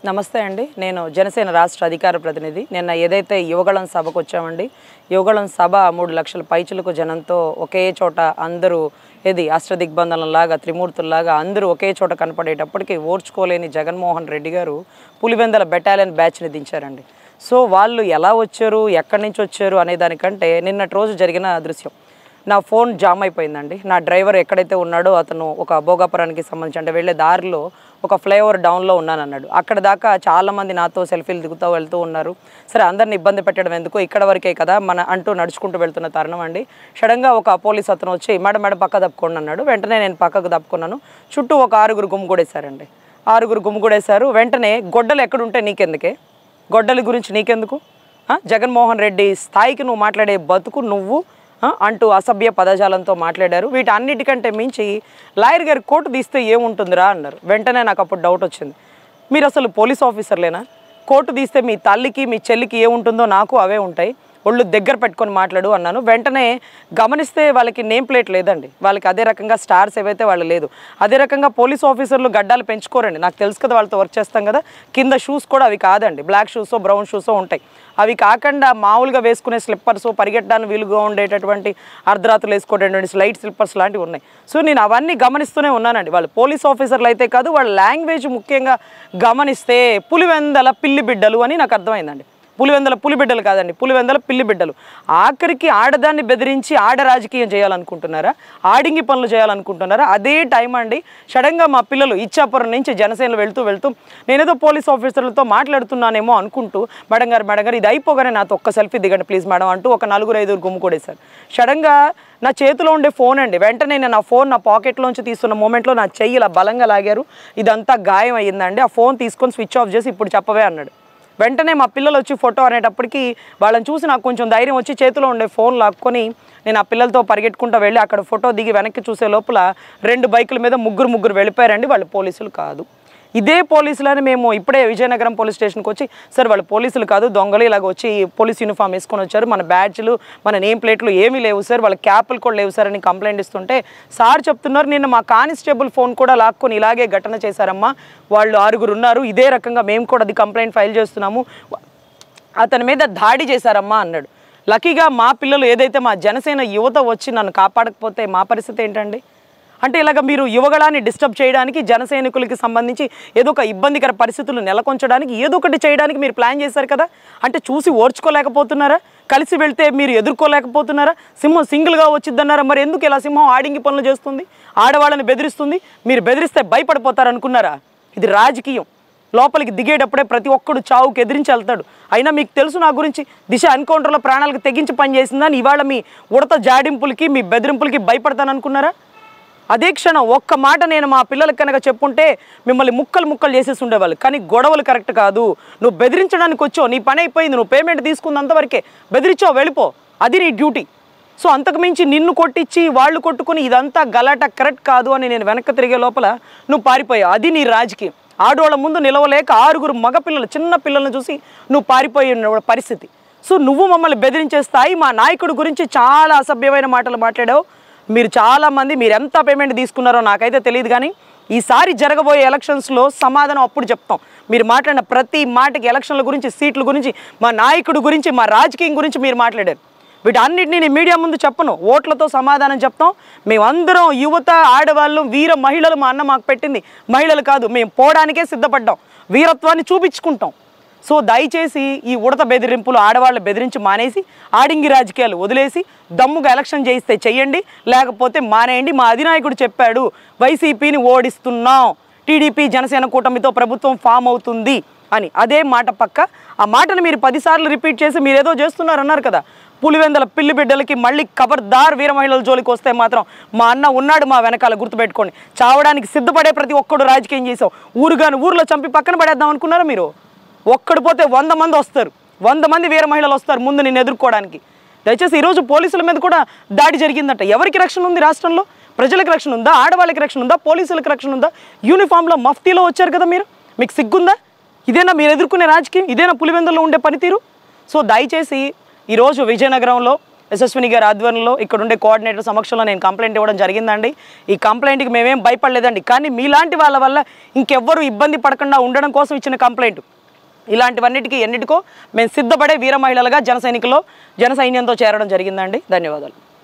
నమస్తే అండి. నేను జనసేన రాష్ట్ర అధికార ప్రతినిధి. నిన్న ఏదైతే యువగళం సభకు వచ్చామండి, యువగళం సభ 3 లక్షల పైచిలకు జనంతో ఒకే చోట అందరూ అష్టదిగ్బంధనంలాగా త్రిమూర్తుల్లాగా అందరూ ఒకే చోట కనపడేటప్పటికి ఓర్చుకోలేని జగన్మోహన్ రెడ్డి గారు పులివెందల బెటాలియన్ బ్యాచ్ని దించారండి. సో వాళ్ళు ఎలా వచ్చారు, ఎక్కడి నుంచి వచ్చారు అనే దానికంటే నిన్నటి రోజు జరిగిన దృశ్యం. నా ఫోన్ జామ్ అయిపోయిందండి. నా డ్రైవర్ ఎక్కడైతే ఉన్నాడో అతను ఒక భోగాపురానికి సంబంధించి అంటే వెళ్ళే దారిలో ఒక ఫ్లైఓవర్ డౌన్లో ఉన్నానన్నాడు. అక్కడ దాకా చాలామంది నాతో సెల్ఫీలు దిగుతూ వెళ్తూ ఉన్నారు. సరే, అందరిని ఇబ్బంది పెట్టడం ఎందుకు, ఇక్కడ వరకే కదా మన అంటూ నడుచుకుంటూ వెళ్తున్న తరుణం అండి. సడన్గా ఒక పోలీస్ అతను వచ్చి మేడం పక్క తప్పుకోండి అన్నాడు. వెంటనే నేను పక్కకు తప్పుకున్నాను. చుట్టూ ఒక 6 గుమ్మిగూడేశారండి. 6 గుమ్మిగూడేశారు. వెంటనే గొడ్డలు ఎక్కడుంటే నీకెందుకే, గొడ్డలి గురించి నీకెందుకు, జగన్మోహన్ రెడ్డి స్థాయికి నువ్వు మాట్లాడే బతుకు నువ్వు అంటూ అసభ్య పదజాలంతో మాట్లాడారు. వీటన్నిటికంటే మించి లాయర్ గారి కోర్టు తీస్తే ఏముంటుందిరా అన్నారు. వెంటనే నాకు అప్పుడు డౌట్ వచ్చింది, మీరు అసలు పోలీస్ ఆఫీసర్లేనా? కోర్టు తీస్తే మీ తల్లికి మీ చెల్లికి ఏముంటుందో నాకు అవే ఉంటాయి, ఒళ్ళు దగ్గర పెట్టుకొని మాట్లాడు అన్నాను. వెంటనే గమనిస్తే వాళ్ళకి నేమ్ ప్లేట్ లేదండి, వాళ్ళకి అదే రకంగా స్టార్స్ ఏవైతే వాళ్ళు లేదు. అదే రకంగా పోలీస్ ఆఫీసర్లు గడ్డాలు పెంచుకోరండి, నాకు తెలుసు కదా, వాళ్ళతో వర్క్ చేస్తాం కదా. కింద షూస్ కూడా అవి కాదండి, బ్లాక్ షూసో బ్రౌన్ షూసో ఉంటాయి. అవి కాకుండా మామూలుగా వేసుకునే స్లిప్పర్స్, పరిగెట్టడానికి వీలుగా ఉండేటటువంటి అర్ధరాత్రులు వేసుకోవడానికి స్లైట్ స్లిప్పర్స్ లాంటివి ఉన్నాయి. సో నేను అవన్నీ గమనిస్తూనే ఉన్నానండి. వాళ్ళు పోలీస్ ఆఫీసర్లు అయితే కాదు, వాళ్ళ లాంగ్వేజ్ ముఖ్యంగా గమనిస్తే పులివెందల పిల్లి బిడ్డలు అని నాకు అర్థమైందండి. పులివెందల పులిబిడ్డలు కాదండి, పులివెందల పిల్లి బిడ్డలు. ఆఖరికి ఆడదాన్ని బెదిరించి ఆడ రాజకీయం చేయాలనుకుంటున్నారా, ఆడింగి పనులు చేయాలనుకుంటున్నారా? అదే టైం అండి. సడన్గా మా పిల్లలు ఇచ్చాపురం నుంచి జనసేనలో వెళ్తూ నేనేదో పోలీస్ ఆఫీసర్లతో మాట్లాడుతున్నానేమో అనుకుంటూ మేడం గారు ఇది అయిపోగానే నాతో ఒక్క సెల్ఫీ దిగండి ప్లీజ్ మేడం అంటూ ఒక 4-5 గుమ్ముకూడేశారు. సడన్గా నా చేతిలో ఉండే ఫోన్ అండి. వెంటనే నేను ఆ ఫోన్ నా పాకెట్లోంచి తీస్తున్న మూమెంట్లో నా చెయ్యి ఇలా బలంగా లాగారు. ఇదంతా గాయం అయ్యిందండి. ఆ ఫోన్ తీసుకొని స్విచ్ ఆఫ్ చేసి ఇప్పుడు చెప్పవే అన్నాడు. వెంటనే మా పిల్లలు వచ్చి ఫోటో అనేటప్పటికీ వాళ్ళని చూసి నాకు కొంచెం ధైర్యం వచ్చి చేతిలో ఉండే ఫోన్ లాక్కొని నేను ఆ పిల్లలతో పరిగెట్టుకుంటూ వెళ్ళి అక్కడ ఫోటో దిగి వెనక్కి చూసే లోపల 2 బైకుల మీద ముగ్గురు వెళ్ళిపోయారండి. వాళ్ళు పోలీసులు కాదు. ఇదే పోలీసులని మేము ఇప్పుడే విజయనగరం పోలీస్ స్టేషన్కి వచ్చి, సార్ వాళ్ళు పోలీసులు కాదు దొంగలు, ఇలాగ వచ్చి పోలీస్ యూనిఫామ్ వేసుకొని వచ్చారు, మన బ్యాడ్జ్లు మన నేమ్ ప్లేట్లు ఏమీ లేవు సార్, వాళ్ళ క్యాప్లు కూడా లేవు సార్ అని కంప్లైంట్ ఇస్తుంటే సార్ చెప్తున్నారు, నిన్న మా కానిస్టేబుల్ ఫోన్ కూడా లాక్కొని ఇలాగే ఘటన చేశారమ్మా, వాళ్ళు 6 ఉన్నారు, ఇదే రకంగా మేము కూడా అది కంప్లైంట్ ఫైల్ చేస్తున్నాము, అతని మీద దాడి చేశారమ్మా అన్నాడు. లక్కీగా మా పిల్లలు ఏదైతే మా జనసేన యువత వచ్చి నన్ను కాపాడకపోతే మా పరిస్థితి ఏంటండి? అంటే ఇలాగ మీరు యువగళాన్ని డిస్టర్బ్ చేయడానికి, జన సైనికులకి సంబంధించి ఏదో ఒక ఇబ్బందికర పరిస్థితులు నెలకొంచడానికి ఏదో ఒకటి చేయడానికి మీరు ప్లాన్ చేశారు కదా. అంటే చూసి ఓర్చుకోలేకపోతున్నారా? కలిసి వెళ్తే మీరు ఎదుర్కోలేకపోతున్నారా? సింహం సింగిల్గా వచ్చిద్దన్నారా? మరి ఎందుకు ఇలా సింహం ఆడింగి పనులు చేస్తుంది, ఆడవాళ్ళని బెదిరిస్తుంది? మీరు బెదిరిస్తే భయపడిపోతారనుకున్నారా? ఇది రాజకీయం. లోపలికి దిగేటప్పుడే ప్రతి ఒక్కడు చావుకి ఎదిరించి వెళ్తాడు. అయినా మీకు తెలుసు నా గురించి, దిశ ఎన్కౌంటర్లో ప్రాణాలకు తెగించి పనిచేసిందని ఇవాళ మీ ఉడత జాడింపులకి మీ బెదిరింపులకి భయపడతాననుకున్నారా? అదే క్షణం ఒక్క మాట నేను మా పిల్లలకి కనుక చెప్పుంటే మిమ్మల్ని ముక్కలు చేసేసి ఉండేవాళ్ళు. కానీ గొడవలు కరెక్ట్ కాదు. నువ్వు బెదిరించడానికి వచ్చావు, నీ పని అయిపోయింది, నువ్వు పేమెంట్ తీసుకున్నంతవరకే, బెదిరించావు వెళ్ళిపో, అది నీ డ్యూటీ. సో అంతకుమించి నిన్ను కొట్టించి వాళ్ళు కొట్టుకుని ఇదంతా గలాట కరెక్ట్ కాదు అని నేను వెనక్కి తిరిగే లోపల నువ్వు పారిపోయావు. అది నీ రాజకీయం. ఆడవాళ్ళ ముందు నిలవలేక 6 మగపిల్లలు చిన్న పిల్లలను చూసి నువ్వు పారిపోయిన పరిస్థితి. సో నువ్వు మమ్మల్ని బెదిరించే స్థాయి, మా నాయకుడి గురించి చాలా అసభ్యమైన మాటలు మాట్లాడావు. మీరు చాలామంది మీరు ఎంత పేమెంట్ తీసుకున్నారో నాకైతే తెలియదు, కానీ ఈసారి జరగబోయే ఎలక్షన్స్లో సమాధానం అప్పుడు చెప్తాం. మీరు మాట్లాడిన ప్రతి మాటకి ఎలక్షన్ల గురించి, సీట్ల గురించి, మా నాయకుడి గురించి, మా రాజకీయం గురించి మీరు మాట్లాడారు. వీటన్నిటిని నేను మీడియా ముందు చెప్పను, ఓట్లతో సమాధానం చెప్తాం. మేమందరం యువత, ఆడవాళ్ళు, వీర మహిళలు, మా అన్న మాకు పెట్టింది మహిళలు కాదు, మేము పోవడానికే సిద్ధపడ్డాం, వీరత్వాన్ని చూపించుకుంటాం. సో దయచేసి ఈ ఉడత బెదిరింపులు, ఆడవాళ్ళు బెదిరించి మానేసి ఆడింగి రాజకీయాలు వదిలేసి దమ్ముగా ఎలక్షన్ చేయిస్తే చెయ్యండి, లేకపోతే మానేయండి. మా అధినాయకుడు చెప్పాడు, వైసీపీని ఓడిస్తున్నాం, టీడీపీ జనసేన కూటమితో ప్రభుత్వం ఫామ్ అవుతుంది అని. అదే మాట పక్క ఆ మాటను మీరు 10 సార్లు రిపీట్ చేసి మీరేదో చేస్తున్నారన్నారు కదా. పులివెందల పిల్లి బిడ్డలకి మళ్ళీ ఖబర్దార్ వీర మహిళల జోలికి వస్తే మాత్రం మా అన్న ఉన్నాడు మా వెనకాల, గుర్తుపెట్టుకోండి. చావడానికి సిద్ధపడే ప్రతి ఒక్కడు రాజకీయం చేసావు. ఊర్లో చంపి పక్కన పడేద్దాం అనుకున్నారా మీరు? ఒక్కడు పోతే 100 మంది వస్తారు, 100 మంది వీర మహిళలు వస్తారు ముందు నిన్ను ఎదుర్కోవడానికి. దయచేసి ఈరోజు పోలీసుల మీద కూడా దాడి జరిగిందంట. ఎవరికి రక్షణ ఉంది రాష్ట్రంలో? ప్రజలకు రక్షణ ఉందా? ఆడవాళ్ళకి రక్షణ ఉందా? పోలీసులకు రక్షణ ఉందా? యూనిఫామ్లో మఫ్తీలో వచ్చారు కదా మీరు, మీకు సిగ్గుందా? ఇదేనా మీరు ఎదుర్కొనే రాజకీయం? ఇదేనా పులివెందుల్లో ఉండే పనితీరు? సో దయచేసి ఈరోజు విజయనగరంలో యశస్విని గారి ఆధ్వర్యంలో ఇక్కడ ఉండే కోఆర్డినేటర్ సమక్షంలో నేను కంప్లైంట్ ఇవ్వడం జరిగిందండి. ఈ కంప్లైంట్కి మేమేం భయపడలేదండి, కానీ మీలాంటి వాళ్ళ వల్ల ఇంకెవ్వరూ ఇబ్బంది పడకుండా ఉండడం కోసం ఇచ్చిన కంప్లైంట్. ఇలాంటివన్నిటికీ ఎన్నిటికో మేము సిద్ధపడే వీర మహిళలుగా జన సైన్యంతో చేరడం జరిగిందండి. ధన్యవాదాలు.